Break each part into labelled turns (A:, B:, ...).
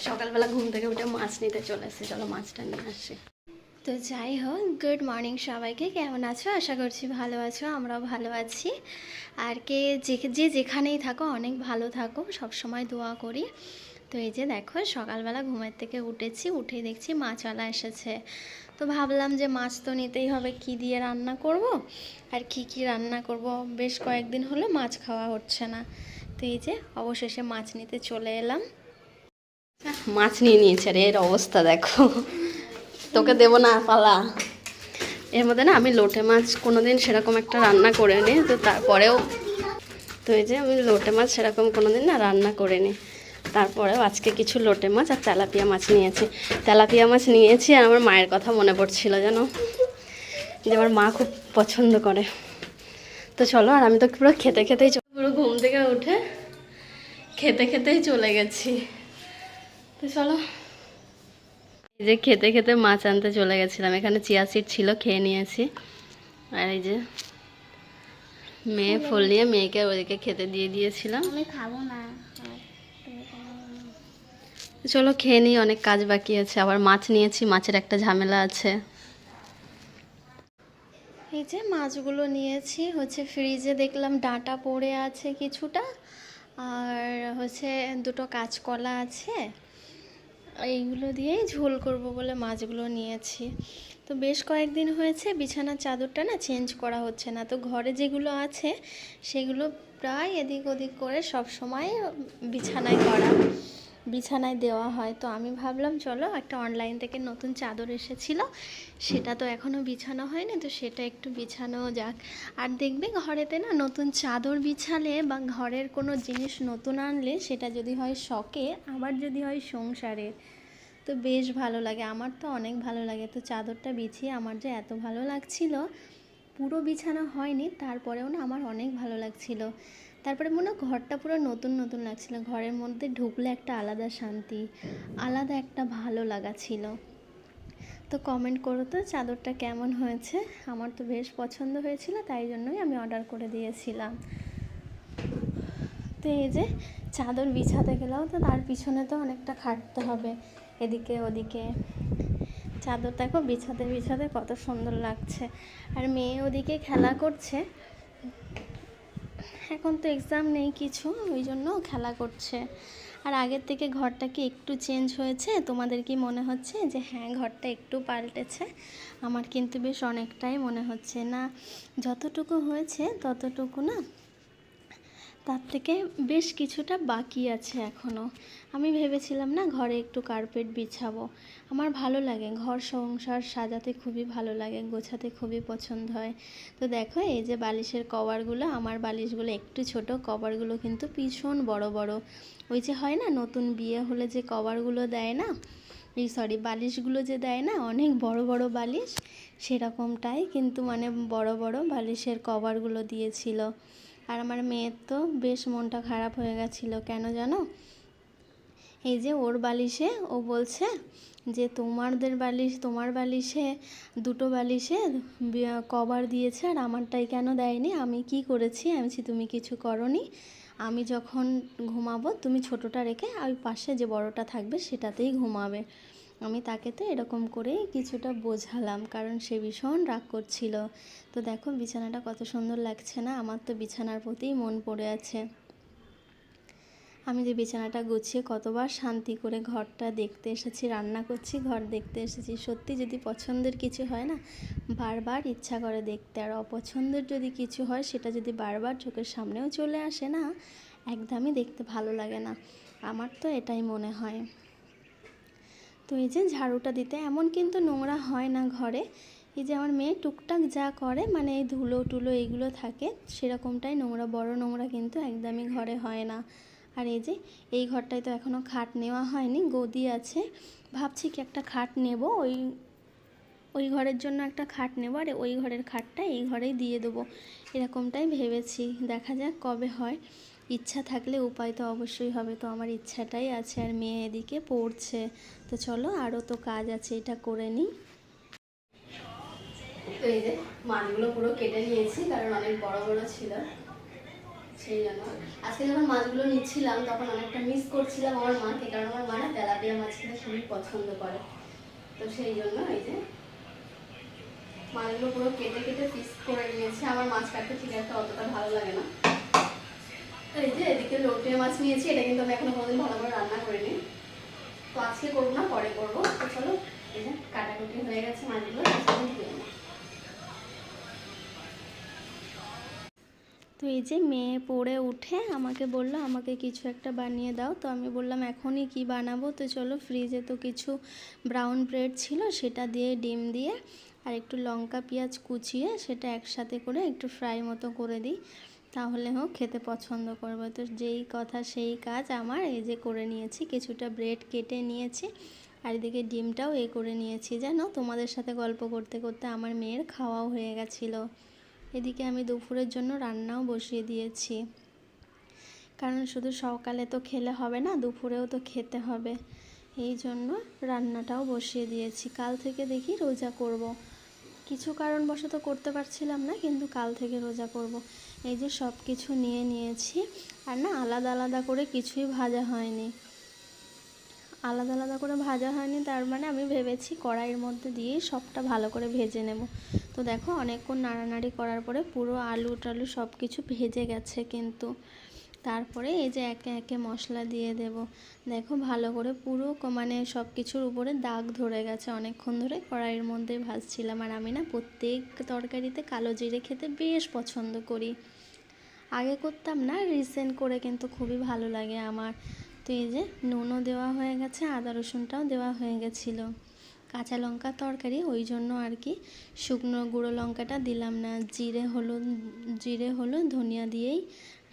A: সকালবেলা ঘুম থেকে উঠে মাছ নিতে চলে এসেছি, চলো মাছটা নিয়ে আসি। তো যাই হোক, গুড মর্নিং সবাইকে। কেমন আছো? আশা করছি ভালো আছো, আমরাও ভালো আছি। আর যে যেখানেই থাকো অনেক ভালো থাকো, সবসময় দোয়া করি। তো এই যে দেখো, সকালবেলা ঘুমের থেকে উঠেছি, উঠেই দেখছি মাছওয়ালা এসেছে। তো ভাবলাম যে মাছ তো নিতেই হবে, কি দিয়ে রান্না করব আর কি রান্না করব, বেশ কয়েকদিন হলো মাছ খাওয়া হচ্ছে না। তো এই যে অবশেষে মাছ নিতে চলে এলাম। মাছ নিয়ে নিয়েছে, আর এর অবস্থা দেখো। তোকে দেবো না, পালা। এর মধ্যে না আমি লোটে মাছ কোনোদিন সেরকম একটা রান্না করে নিই, তো তারপরেও তো এই যে আমি লোটে মাছ সেরকম কোনোদিন না রান্না করে নিই, তারপরেও আজকে কিছু লোটে মাছ আর তেলাপিয়া মাছ নিয়েছি। তেলাপিয়া মাছ নিয়েছি আর আমার মায়ের কথা মনে পড়ছিল যেন, যে আমার মা খুব পছন্দ করে। তো চলো, আর আমি তো পুরো খেতেই পুরো ঘুম থেকে উঠে খেতেই চলে গেছি। তো চলো, এই যে খেতে মাছ আনতে চলে গেছিলাম। এখানে চিয়া সিড ছিল, খেয়ে নিয়েছি। আর এই যে মেয়ে ফুল নিয়ে মেয়েকে ওদিকে খেতে দিয়ে দিয়েছিলাম।
B: আমি খাবো না।
A: চলো খেয়ে নিই, অনেক কাজ বাকি আছে। আবার মাছ নিয়েছি, মাছের একটা ঝামেলা আছে। এই যে মাছগুলো নিয়েছি, হচ্ছে ফ্রিজে দেখলাম ডাঁটা পড়ে আছে কিছুটা, আর হচ্ছে দুটো কাঁচকলা আছে। এইগুলো দিয়েই ঝোল করব বলে মাছগুলো নিয়েছি। তো বেশ কয়েকদিন হয়েছে বিছানার চাদরটা না চেঞ্জ করা হচ্ছে না, তো ঘরে যেগুলো আছে সেগুলো প্রায় এদিক ওদিক করে সব সময় বিছানায় দেওয়া হয়। তো আমি ভাবলাম চলো, একটা অনলাইন থেকে নতুন চাদর এসেছিলো, সেটা তো এখনও বিছানো হয়নি, তো সেটা একটু বিছানো যাক। আর দেখবে ঘরেতে না নতুন চাদর বিছালে বা ঘরের কোনো জিনিস নতুন আনলে, সেটা যদি হয় শখে, আবার যদি হয় সংসারের, তো বেশ ভালো লাগে। আমার তো অনেক ভালো লাগে। তো চাদরটা বিছিয়ে আমার যে এত ভালো লাগছিল, পুরো বিছানা হয়নি তারপরেও না আমার অনেক ভালো লাগছিল। তারপরে মনে হয় ঘরটা পুরো নতুন লাগছিল, ঘরের মধ্যে ঢুকলে একটা আলাদা শান্তি, আলাদা একটা ভালো লাগা ছিল। তো কমেন্ট করো তো চাদরটা কেমন হয়েছে। আমার তো বেশ পছন্দ হয়েছিল, তাই জন্যই আমি অর্ডার করে দিয়েছিলাম। তো এই যে চাদর বিছাতে গেলেও তো তার পিছনে তো অনেকটা খাটতে হবে, এদিকে ওদিকে। চাদর দেখো বিছাতে কত সুন্দর লাগছে। আর মেয়ে ওদিকে খেলা করছে, এখন তো এক্সাম নেই কিছু, ওই জন্য খেলা করছে। আর আগের থেকে ঘরটা কি একটু চেঞ্জ হয়েছে? তোমাদের কি মনে হচ্ছে যে হ্যাঁ ঘরটা একটু পাল্টেছে? আমার কিন্তু বেশ অনেকটাই মনে হচ্ছে। না, যতটুকু হয়েছে ততটুকু না, তার থেকে বেশ কিছুটা বাকি আছে এখনও। আমি ভেবেছিলাম না ঘরে একটু কার্পেট বিছাবো, আমার ভালো লাগে, ঘর সংসার সাজাতে খুবই ভালো লাগে, গোছাতে খুবই পছন্দ হয়। তো দেখো এই যে বালিশের কভারগুলো, আমার বালিশগুলো একটু ছোট, কভারগুলো কিন্তু ভীষণ বড় বড়। ওই যে হয় না নতুন বিয়ে হলে যে কভারগুলো দেয় না, বালিশগুলো যে দেয় না, অনেক বড় বড় বালিশ, সেরকমটাই কিন্তু মানে বড় বড় বালিশের কভারগুলো দিয়েছিল। আর আমার মেয়ের তো বেশ মনটা খারাপ হয়ে গেছিলো, কেন জানো? এই যে ওর বালিশে ও বলছে যে তোমার বালিশে দুটো বালিশে কভার দিয়েছে, আর আমারটাই কেন দেয়নি, আমি কি করেছি? আমি বলছি তুমি কিছু করনি, আমি যখন ঘুমাবো তুমি ছোটোটা রেখে ওই পাশে যে বড়টা থাকবে সেটাতেই ঘুমাবে। আমি তাকে তো এরকম করেই কিছুটা বোঝালাম, কারণ সে ভীষণ রাগ করছিল। তো দেখো বিছানাটা কত সুন্দর লাগছে না? আমার তো বিছানার প্রতিই মন পড়ে আছে। আমি যে বিছানাটা গুছিয়ে কতবার শান্তি করে ঘরটা দেখতে এসেছি, রান্না করছি, ঘর দেখতে এসেছি। সত্যি যদি পছন্দের কিছু হয় না, বারবার ইচ্ছা করে দেখতে। আর অপছন্দের যদি কিছু হয়, সেটা যদি বারবার চোখের সামনেও চলে আসে না, একদমই দেখতে ভালো লাগে না। আমার তো এটাই মনে হয়। তো এই যে ঝাড়ুটা দিতে এমন কিন্তু নোংরা হয় না ঘরে। এই যে আমার মেয়ে টুকটাক যা করে, মানে এই ধুলো টুলো এইগুলো থাকে, সেরকমটাই নোংরা, বড় নোংরা কিন্তু একদমই ঘরে হয় না। আর এই যে এই ঘরটায় তো এখনও খাট নেওয়া হয়নি, গদি আছে। ভাবছি কি একটা খাট নেব, ওই ঘরের জন্য একটা খাট নেব, আর ওই ঘরের খাটটা এই ঘরেই দিয়ে দেবো, এরকমটাই ভেবেছি। দেখা যাক কবে হয়। ইচ্ছা থাকলে উপায় তো অবশ্যই হবে, তো আমার ইচ্ছাটাই আছে। আর মেয়ে এদিকে পড়ছে। তো চলো, আরও তো কাজ আছে, এটা করে নিই। তো এই যে মাছগুলো পুরো কেটে নিয়েছি, কারণ অনেক বড় বড় ছিল, সেই জন্য। আজকে যখন মাছগুলো নিচ্ছিলাম তখন অনেকটা মিস করছিলাম আমার মাকে, কারণ আমার মা না তেলাপিয়া কালিয়া মাছ খেতে খুবই পছন্দ করে। তো সেই জন্য এই যে মাছগুলো পুরো কেটে কেটে পিস করে নিয়েছি। আমার মাছ কাটতে ঠিক একটা অতটা ভালো লাগে না। এই যে এদিকে লোটে মাছ নিয়েছি, এটা কিন্তু আমি এখনো কোনোদিন ভালো করে রান্না করিনি। তো আজকে করবো না, পরে করবো। তো চলো, এই যে কাটাকুটি হয়ে গেছে মাছগুলো, ধুয়ে নেবো। তো এই যে মেয়ে পড়ে উঠে আমাকে বললো আমাকে কিছু একটা বানিয়ে দাও। তো আমি বললাম এখনই কি বানাবো। তো চলো, ফ্রিজে তো কিছু ব্রাউন ব্রেড ছিল, সেটা দিয়ে ডিম দিয়ে আর একটু লঙ্কা পেঁয়াজ কুচিয়ে সেটা একসাথে করে একটু ফ্রাই মতো করে দিই, তাহলে হোক খেতে পছন্দ করবে। তো যেই কথা সেই কাজ আমার, এই যে করে নিয়েছি, কিছুটা ব্রেড কেটে নিয়েছি আর এদিকে ডিমটাও করে নিয়েছি। জানো, তোমাদের সাথে গল্প করতে করতে আমার মেয়ের খাওয়াও হয়ে গেছিলো। এদিকে আমি দুপুরের জন্য রান্নাও বসিয়ে দিয়েছি, কারণ শুধু সকালে তো খেলে হবে না, দুপুরেও তো খেতে হবে। এই জন্য রান্নাটাও বসিয়ে দিয়েছি। কাল থেকে দেখি রোজা করব। কিছু কারণবশত করতে পারছিলাম না, কিন্তু কাল থেকে রোজা করব। এই যে সব কিছু নিয়ে নিয়েছি, আর না আলাদা আলাদা করে কিছুই ভাজা হয়নি। আলাদা আলাদা করে ভাজা হয়নি, তার মানে আমি ভেবেছি কড়াইয়ের মধ্যে দিয়েই সবটা ভালো করে ভেজে নেব। তো দেখো, অনেকক্ষণ নাড়ানাড়ি করার পরে পুরো আলু টালু সব কিছু ভেজে গেছে। কিন্তু তারপরে এই যে একে একে মশলা দিয়ে দেব। দেখো ভালো করে পুরো মানে সব কিছুর উপরে দাগ ধরে গেছে। অনেকক্ষণ ধরে কড়াইয়ের মধ্যে ভাজছিলাম। আর আমি না প্রত্যেক তরকারিতে কালো জিরে খেতে বেশ পছন্দ করি। আগে করতাম না, রিসেন্ট করে কিন্তু খুবই ভালো লাগে আমার। তো এই যে নুনও দেওয়া হয়ে গেছে, আদা রসুনটাও দেওয়া হয়ে গেছিলো। কাঁচা লঙ্কা তরকারি, ওই জন্য আর কি শুকনো গুঁড়ো লঙ্কাটা দিলাম না। জিরে হলুদ ধনিয়া দিয়েই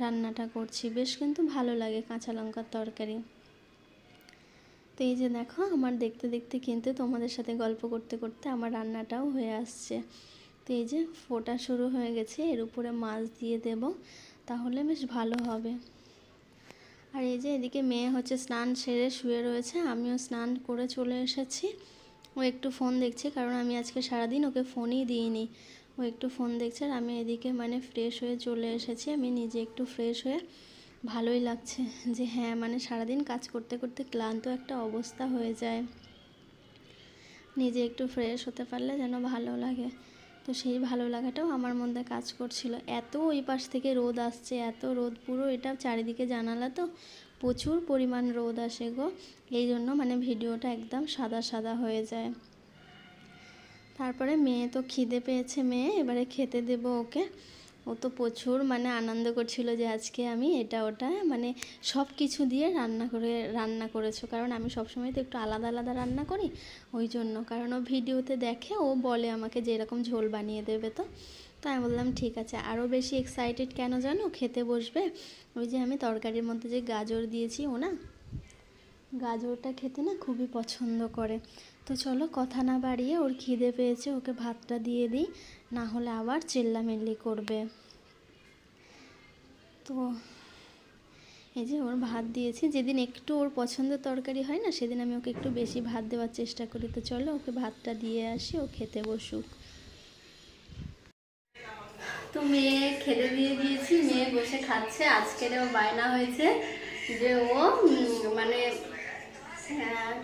A: রান্নাটা করছি। বেশ কিন্তু ভালো লাগে কাঁচা লঙ্কার তরকারি। তো এই যে দেখো, আমার দেখতে দেখতে কিন্তু তোমাদের সাথে গল্প করতে করতে আমার রান্নাটাও হয়ে আসছে। তো এই যে ফোটা শুরু হয়ে গেছে, এর উপরে মাছ দিয়ে দেব, তাহলে বেশ ভালো হবে। আর এই যে এদিকে মেয়ে হচ্ছে স্নান সেরে শুয়ে রয়েছে, আমিও স্নান করে চলে এসেছি। ও একটু ফোন দেখছে, কারণ আমি আজকে সারাদিন ওকে ফোনই দিইনি। ও একটু ফোন দেখছে, আর আমি এদিকে মানে ফ্রেশ হয়ে চলে এসেছি। আমি নিজে একটু ফ্রেশ হয়ে ভালোই লাগছে যে হ্যাঁ, মানে সারাদিন কাজ করতে করতে ক্লান্ত একটা অবস্থা হয়ে যায়, নিজে একটু ফ্রেশ হতে পারলে যেন ভালো লাগে। তো সেই ভালো লাগাটাও আমার মধ্যে কাজ করছিল। এত ওই পাশ থেকে রোদ আসছে, এত রোদ, পুরো এটা চারিদিকে জানালা, তো প্রচুর পরিমাণ রোদ আসে গো। এই জন্য মানে ভিডিওটা একদম সাদা সাদা হয়ে যায়। তারপরে মেয়ে তো খিদে পেয়েছে, মেয়ে এবারে খেতে দেবো ওকে। ও তো প্রচুর মানে আনন্দ করছিল যে আজকে আমি এটা ওটা মানে সব কিছু দিয়ে রান্না করেছো। কারণ আমি সবসময় তো একটু আলাদা আলাদা রান্না করি, ওই জন্য। কারণ ও ভিডিওতে দেখে, ও বলে আমাকে যে এরকম ঝোল বানিয়ে দেবে। তো আমি বললাম ঠিক আছে। আরও বেশি এক্সাইটেড কেন জানো, খেতে বসবে। ওই যে আমি তরকারির মধ্যে যে গাজর দিয়েছি, ও না গাজরটা খেতে না খুবই পছন্দ করে। তো চলো, কথা না বাড়িয়ে, ওর খিদে পেয়েছে, ওকে ভাতটা দিয়ে দিই, না হলে আবার চেল্লামেল্লি করবে। তো এই যে ওর ভাত দিয়েছি। যেদিন একটু ওর পছন্দের তরকারি হয় না, সেদিন আমি ওকে একটু বেশি ভাত দেওয়ার চেষ্টা করি। তো চলো, ওকে ভাতটা দিয়ে আসি, ও খেতে বসুক। তো মেয়ে খেতে দিয়ে দিয়েছি, মেয়ে বসে খাচ্ছে। আজকের ও বায়না হয়েছে যে ও মানে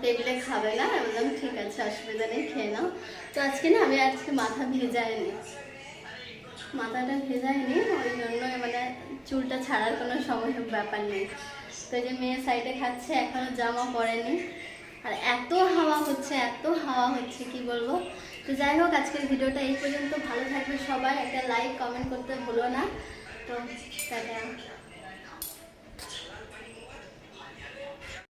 A: টেবিলে খাবে না। বললাম ঠিক আছে, অসুবিধা নেই, খেয়ে নাও। তো আজকে না আমি মাথা ভেজাইনি, মাথাটা ভেজাইনি, ওই জন্য মানে চুলটা ছাড়ার কোনো ব্যাপার নেই। তো এই যে মেয়ে সাইডে খাচ্ছে, এখনো জামা পরেনি। আর এত হাওয়া হচ্ছে, এত হাওয়া হচ্ছে, কি বলবো। তো যাই হোক, আজকের ভিডিওটা এই পর্যন্ত। ভালো থাকবে সবাই, একটা লাইক কমেন্ট করতে ভুলো না। তো টাটা।